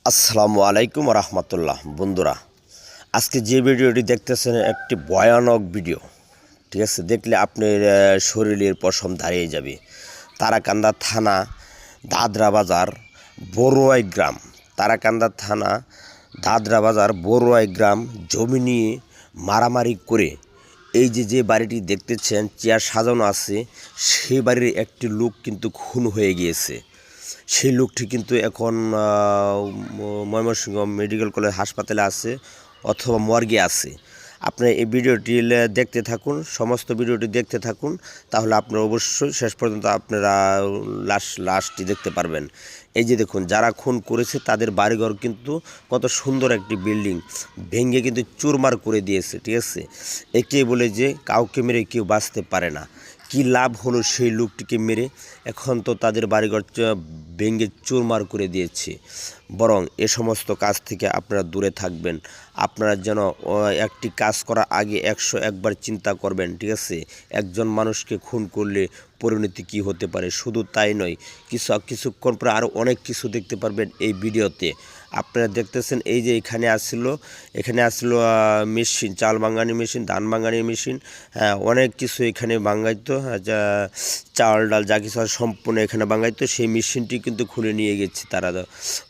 আসসালামু আলাইকুম রহমতুল্লাহ। বন্ধুরা, আজকে যে ভিডিওটি দেখতেছেন একটি ভয়ানক ভিডিও। ঠিক আছে, দেখলে আপনার শরীরের পশম দাঁড়িয়ে যাবে। তারাকান্দা থানা, দাদরা বাজার, বড়ুয়াই গ্রাম। তারাকান্দা থানা, দাদরা বাজার, বড়ুয়াই গ্রাম জমি নিয়ে মারামারি করে এই যে বাড়িটি দেখতেছেন চেয়ার সাজানো আছে, সেই বাড়ির একটি লোক কিন্তু খুন হয়ে গিয়েছে। সেই লোকটি কিন্তু এখন ময়মনসিংহ মেডিকেল কলেজ হাসপাতালে আছে অথবা মর্গে আছে। আপনি এই ভিডিওটি দেখতে থাকুন, সমস্ত ভিডিওটি দেখতে থাকুন, তাহলে আপনারা অবশ্যই শেষ পর্যন্ত আপনারা লাশটি দেখতে পারবেন। এই যে দেখুন, যারা খুন করেছে তাদের বাড়িঘর কিন্তু কত সুন্দর একটি বিল্ডিং ভেঙে কিন্তু চুরমার করে দিয়েছে। ঠিক আছে, একে বলে যে কাউকে মেরে কেউ বাঁচতে পারে না। কি লাভ হলো সেই লোকটিকে মেরে? এখন তো তাদের বাড়িঘর ভেঙে চুরমার করে দিয়েছে। বরং এ সমস্ত কাজ থেকে আপনারা দূরে থাকবেন। আপনারা যেন একটি কাজ করার আগে 101 বার চিন্তা করবেন। ঠিক আছে, একজন মানুষকে খুন করলে পরিণতি কী হতে পারে, শুধু তাই নয়, কিছুক্ষণ পরে আরও অনেক কিছু দেখতে পারবেন এই ভিডিওতে। আপনারা দেখতেছেন এই যে এখানে আসলো মেশিন, চাল ভাঙানি মেশিন, ধান ভাঙানি মেশিন, হ্যাঁ অনেক কিছু এখানে ভাঙাইতো, চাল ডাল যা কিছু সম্পূর্ণ এখানে ভাঙাইতো। সেই মেশিনটি কিন্তু খুলে নিয়ে গেছে তারা,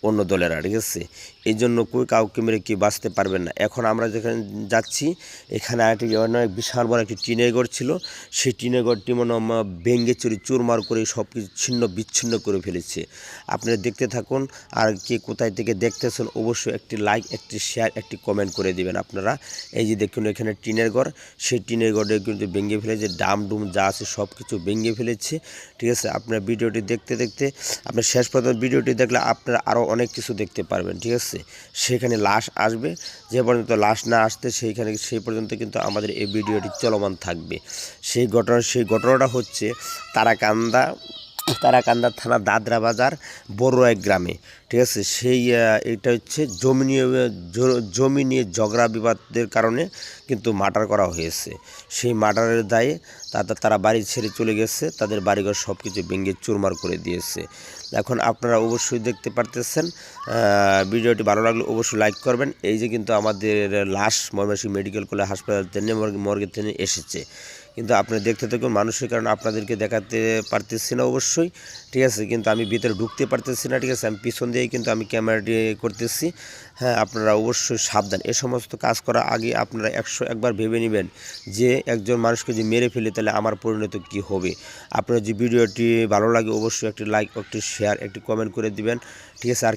অন্য দলেরা। ঠিক আছে, এই জন্য কাউকে মেরে কেউ বাঁচতে পারবেন না। এখন আমরা যেখানে যাচ্ছি, এখানে একটি অনেক বিশাল বড় একটি টিনের ঘর ছিল। সেই টিনের ঘরটি মনে ভেঙে চুরমার করে সব কিছু ছিন্ন বিচ্ছিন্ন করে ফেলেছে। আপনারা দেখতে থাকুন, আর কে কোথায় থেকে দেখতেছেন অবশ্যই একটি লাইক, একটি শেয়ার, একটি কমেন্ট করে দিবেন আপনারা। এই যে দেখুন, এখানে টিনের ঘর, সেই টিনের ঘরে কিন্তু ভেঙে ফেলেছে, ডাম ডুম যা আছে সব কিছু ভেঙে ফেলেছে। ঠিক আছে, আপনার ভিডিওটি দেখতে দেখতে আপনার শেষ পর্যন্ত ভিডিওটি দেখলে আপনারা আরও অনেক কিছু দেখতে পারবেন। ঠিক আছে, সেখানে লাশ আসবে, যে পর্যন্ত লাশ না আসতে সেই পর্যন্ত কিন্তু আমাদের এই ভিডিওটি চলমান থাকবে। সেই ঘটনাটা হচ্ছে তারাকান্দা থানা, দাদরা বাজার, বড়ুয়াই গ্রামে। ঠিক আছে, এটা হচ্ছে জমি নিয়ে ঝগড়া বিবাদের কারণে কিন্তু মার্ডার করা হয়েছে। সেই মার্ডারের দায়ে তারা বাড়ি ছেড়ে চলে গেছে, তাদের বাড়িঘর সব কিছু ভেঙে চুরমার করে দিয়েছে। এখন আপনারা অবশ্যই দেখতে পারতেছেন। ভিডিওটি ভালো লাগলে অবশ্যই লাইক করবেন। এই যে কিন্তু আমাদের লাশ ময়মনসিংহ মেডিকেল কলেজ হাসপাতাল থেকে মর্গে থেকে এসেছে, কিন্তু আপনি দেখতে থাকুন। মানুষের কারণে আপনাদেরকে দেখাতে পারতেছি না অবশ্যই। ঠিক আছে, কিন্তু আমি ভিতরে ঢুকতে পারতেছি না। ঠিক আছে, আমি পিছন দিয়েই কিন্তু আমি ক্যামেরাটি করতেছি। হ্যাঁ, আপনারা অবশ্যই সাবধান। এ সমস্ত কাজ করার আগে আপনারা 101 বার ভেবে নেবেন যে একজন মানুষকে যে মেরে ফেলে তাহলে আমার পরিণতি কী হবে। আপনার যে ভিডিওটি ভালো লাগে অবশ্যই একটি লাইক, একটি শেয়ার, একটি কমেন্ট করে দিবেন। ঠিক আছে, আর